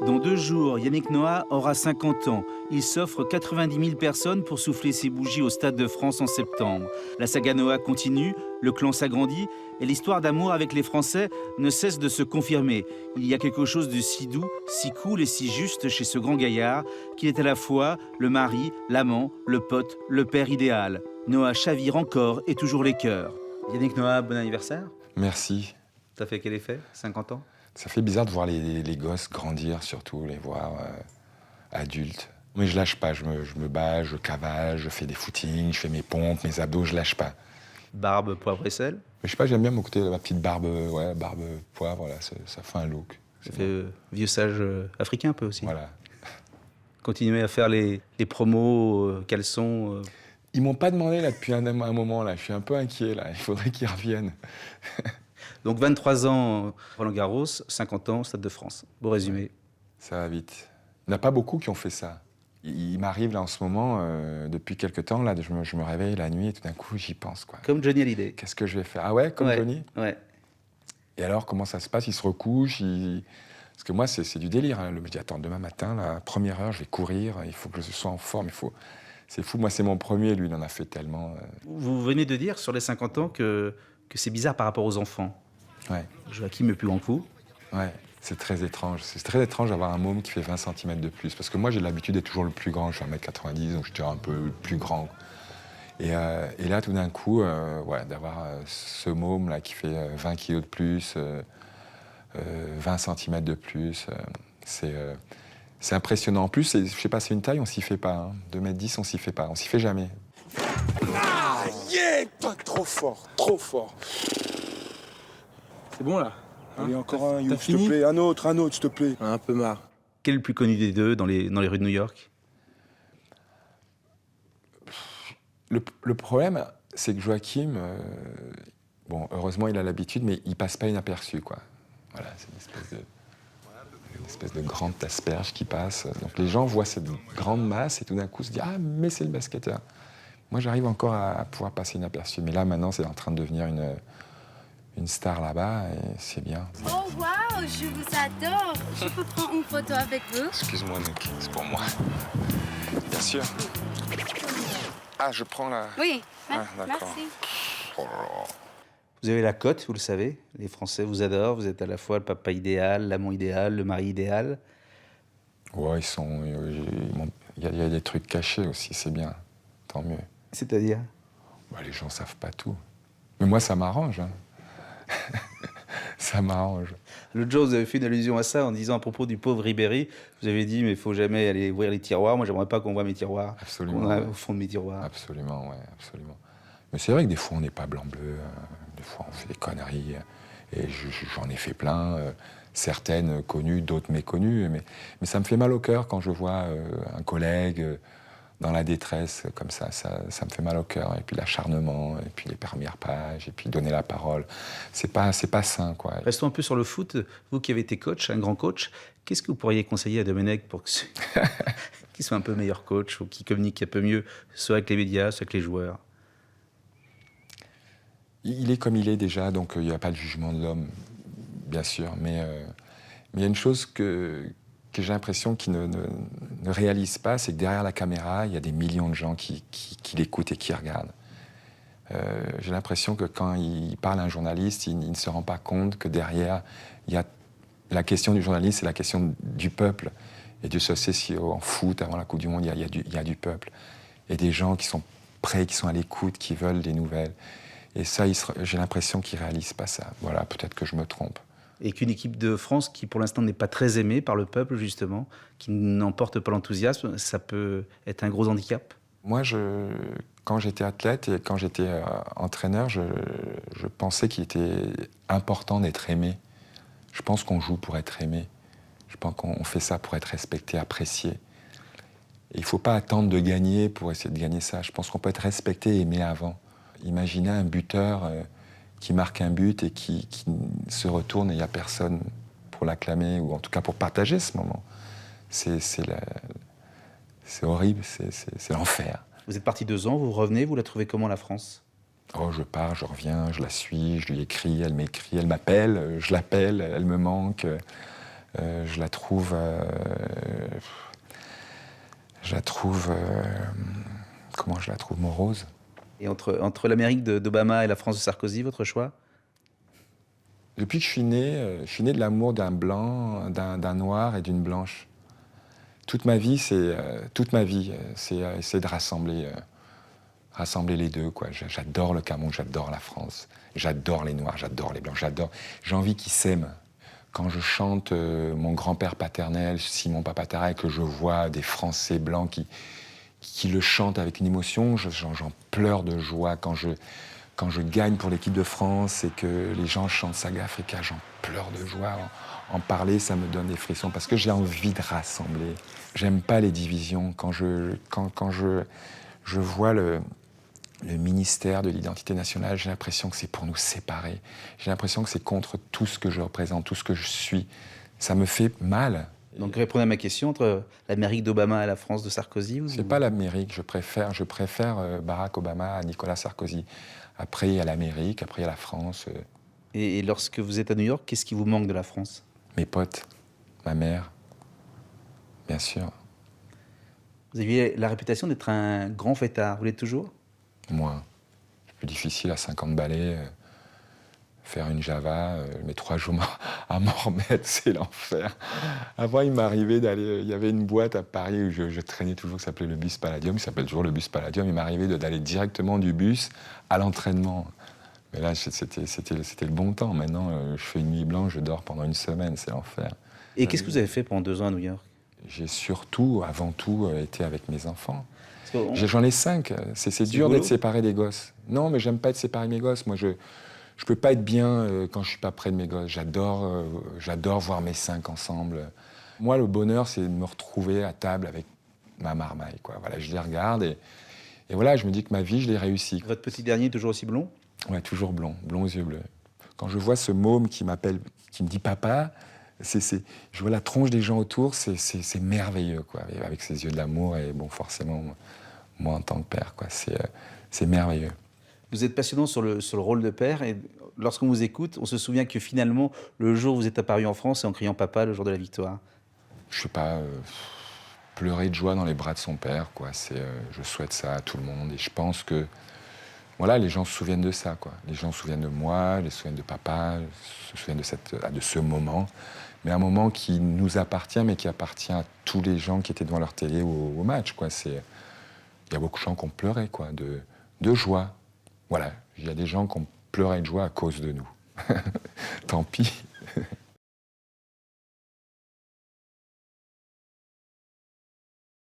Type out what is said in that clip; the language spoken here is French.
Dans 2 jours, Yannick Noah aura 50 ans. Il s'offre 90 000 personnes pour souffler ses bougies au Stade de France en septembre. La saga Noah continue, le clan s'agrandit et l'histoire d'amour avec les Français ne cesse de se confirmer. Il y a quelque chose de si doux, si cool et si juste chez ce grand gaillard qu'il est à la fois le mari, l'amant, le pote, le père idéal. Noah chavire encore et toujours les cœurs. Yannick Noah, bon anniversaire. Merci. Ça fait quel effet, 50 ans? Ça fait bizarre de voir les gosses grandir, surtout, les voir adultes. Mais je lâche pas, je me bats, je cavale, je fais des footings, je fais mes pompes, mes abdos, je lâche pas. Barbe, poivre et sel. Mais je sais pas, j'aime bien mon côté, ma petite barbe, barbe poivre, là, ça fait un look. Ça fait vieux sage africain un peu aussi. Voilà. Continuer à faire les promos, caleçons. Ils m'ont pas demandé là depuis un moment, là. Je suis un peu inquiet, là. Il faudrait qu'ils reviennent. Donc 23 ans, Roland-Garros, 50 ans, Stade de France. Beau résumé. Ouais, ça va vite. Il n'y en a pas beaucoup qui ont fait ça. Il m'arrive là en ce moment, depuis quelques temps, là, je me réveille la nuit et tout d'un coup j'y pense, quoi. Comme Johnny Hallyday. Qu'est-ce que je vais faire? Ah ouais, comme Johnny? Ouais. Et alors, comment ça se passe? Il se recouche, Parce que moi, c'est du délire. Hein. Je me dis, attends, demain matin, la première heure, je vais courir, il faut que je sois en forme, C'est fou, moi c'est mon premier, lui, il en a fait tellement. Vous venez de dire sur les 50 ans que c'est bizarre par rapport aux enfants. Ouais. Joachim, le plus grand coup. Ouais, c'est très étrange. C'est très étrange d'avoir un môme qui fait 20 cm de plus. Parce que moi, j'ai l'habitude d'être toujours le plus grand. Je suis 1m90, donc je suis un peu le plus grand. Et là, tout d'un coup, d'avoir ce môme-là qui fait 20 kg de plus, 20 cm de plus, c'est impressionnant. En plus, je sais pas, c'est une taille, on s'y fait pas. Hein. 2m10, on s'y fait pas. On s'y fait jamais. Ah, yeah, trop fort, trop fort. C'est bon là? Allez, encore un, T'as s'il te fini? plaît. Un autre, s'il te plaît. Un peu marre. Quel est le plus connu des deux dans les rues de New York? Le problème, c'est que Joachim, heureusement, il a l'habitude, mais il passe pas inaperçu, quoi. Voilà, c'est une espèce de grande asperge qui passe. Donc les gens voient cette grande masse et tout d'un coup se disent « Ah, mais c'est le basketteur ». Moi, j'arrive encore à pouvoir passer inaperçu. Mais là, maintenant, c'est en train de devenir une star là-bas et c'est bien. Oh waouh, je vous adore. Je peux prendre une photo avec vous? Excuse-moi, Nick, c'est pour moi. Bien sûr. Ah, je prends la... Oui, Ah, d'accord. merci. Oh là là. Vous avez la cote, vous le savez. Les Français vous adorent. Vous êtes à la fois le papa idéal, l'amant idéal, le mari idéal. Ouais, il y a des trucs cachés aussi, c'est bien. Tant mieux. C'est-à-dire? Bah, les gens savent pas tout. Mais moi, ça m'arrange. Hein. Ça m'arrange. L'autre jour, vous avez fait une allusion à ça en disant à propos du pauvre Ribéry, vous avez dit, mais il faut jamais aller ouvrir les tiroirs. Moi, j'aimerais pas qu'on voit mes tiroirs. Absolument. Qu'on a au fond de mes tiroirs. Absolument, ouais, absolument. Mais c'est vrai que des fois, on n'est pas blanc-bleu. Des fois, on fait des conneries. Et j'en ai fait plein. Certaines connues, d'autres méconnues. Mais ça me fait mal au cœur quand je vois un collègue dans la détresse, comme ça me fait mal au cœur. Et puis l'acharnement, et puis les premières pages, et puis donner la parole. C'est pas sain, quoi. Restons un peu sur le foot. Vous qui avez été coach, un grand coach, qu'est-ce que vous pourriez conseiller à Domenech pour qu'il soit un peu meilleur coach ou qu'il communique un peu mieux, soit avec les médias, soit avec les joueurs? Il est comme il est déjà, donc il n'y a pas de jugement de l'homme, bien sûr. Mais il y a une chose que j'ai l'impression qu'il ne réalise pas, c'est que derrière la caméra, il y a des millions de gens qui l'écoutent et qui regardent. J'ai l'impression que quand il parle à un journaliste, il ne se rend pas compte que derrière, il y a la question du journaliste, c'est la question du peuple. Et Dieu sait si en foot, avant la Coupe du Monde, il y a du peuple. Et des gens qui sont prêts, qui sont à l'écoute, qui veulent des nouvelles. Et ça, j'ai l'impression qu'il ne réalise pas ça. Voilà, peut-être que je me trompe. Et qu'une équipe de France qui, pour l'instant, n'est pas très aimée par le peuple, justement, qui n'emporte pas l'enthousiasme, ça peut être un gros handicap? Moi, quand j'étais athlète et quand j'étais entraîneur, je pensais qu'il était important d'être aimé. Je pense qu'on joue pour être aimé. Je pense qu'on fait ça pour être respecté, apprécié. Et il ne faut pas attendre de gagner pour essayer de gagner ça. Je pense qu'on peut être respecté et aimé avant. Imaginez un buteur qui marque un but et qui se retourne et il n'y a personne pour l'acclamer ou en tout cas pour partager ce moment. C'est horrible, c'est l'enfer. Vous êtes parti 2 ans, vous revenez, vous la trouvez comment, la France? Oh, je pars, je reviens, je la suis, je lui écris, elle m'écrit, elle m'appelle, je l'appelle, elle me manque. Je la trouve... comment je la trouve morose. Et entre l'Amérique d'Obama et la France de Sarkozy, votre choix? Depuis que je suis né de l'amour d'un blanc, d'un noir et d'une blanche. Toute ma vie, c'est essayer de rassembler les deux, quoi. J'adore le Cameroun, j'adore la France. J'adore les noirs, j'adore les blancs, j'ai envie qu'ils s'aiment. Quand je chante mon grand-père paternel, Simon Papatara, et que je vois des Français blancs qui le chantent avec une émotion, j'en pleure de joie. Quand je gagne pour l'équipe de France et que les gens chantent Saga Africa, j'en pleure de joie. En parler, ça me donne des frissons parce que j'ai envie de rassembler. J'aime pas les divisions. Quand je vois le ministère de l'identité nationale, j'ai l'impression que c'est pour nous séparer. J'ai l'impression que c'est contre tout ce que je représente, tout ce que je suis. Ça me fait mal. Donc répondez à ma question, entre l'Amérique d'Obama et la France de Sarkozy ou... C'est pas l'Amérique, je préfère Barack Obama à Nicolas Sarkozy. Après, il y a l'Amérique, après, il y a la France. Et lorsque vous êtes à New York, qu'est-ce qui vous manque de la France? Mes potes, ma mère, bien sûr. Vous aviez la réputation d'être un grand fêtard, vous l'êtes toujours? Moi, c'est plus difficile à 50 balais. Faire une Java, mes 3 jours à m'en remettre, c'est l'enfer. Avant, il m'arrivait d'aller... Il y avait une boîte à Paris où je traînais toujours, qui s'appelait le Bus Palladium. Il s'appelle toujours le Bus Palladium. Il m'arrivait d'aller directement du bus à l'entraînement. Mais là, c'était le bon temps. Maintenant, je fais une nuit blanche, je dors pendant une semaine, c'est l'enfer. Et qu'est-ce que vous avez fait pendant 2 ans à New York? J'ai surtout, avant tout, été avec mes enfants. Parce que J'en ai 5. C'est dur d'être séparé des gosses. Non, mais j'aime pas être séparé de mes gosses. Moi, je peux pas être bien quand je suis pas près de mes gosses. J'adore voir mes 5 ensemble. Moi, le bonheur, c'est de me retrouver à table avec ma marmaille, quoi. Voilà, je les regarde et voilà, je me dis que ma vie, je l'ai réussi. Votre petit dernier est toujours aussi blond? Ouais, toujours blond aux yeux bleus. Quand je vois ce môme qui me dit papa, je vois la tronche des gens autour, c'est merveilleux, quoi, avec ses yeux d'amour et bon, forcément, moi en tant que père, quoi, c'est merveilleux. Vous êtes passionnant sur le rôle de père et lorsqu'on vous écoute, on se souvient que finalement, le jour où vous êtes apparu en France, c'est en criant papa le jour de la victoire. Je sais pas, pleurer de joie dans les bras de son père, quoi. Je souhaite ça à tout le monde et je pense que voilà, les gens se souviennent de ça, quoi. Les gens se souviennent de moi, ils se souviennent de papa, se souviennent de ce moment. Mais un moment qui nous appartient, mais qui appartient à tous les gens qui étaient devant leur télé au match, quoi. Il y a beaucoup de gens qui ont pleuré, quoi, de joie. Voilà, il y a des gens qui ont pleuré de joie à cause de nous. Tant pis.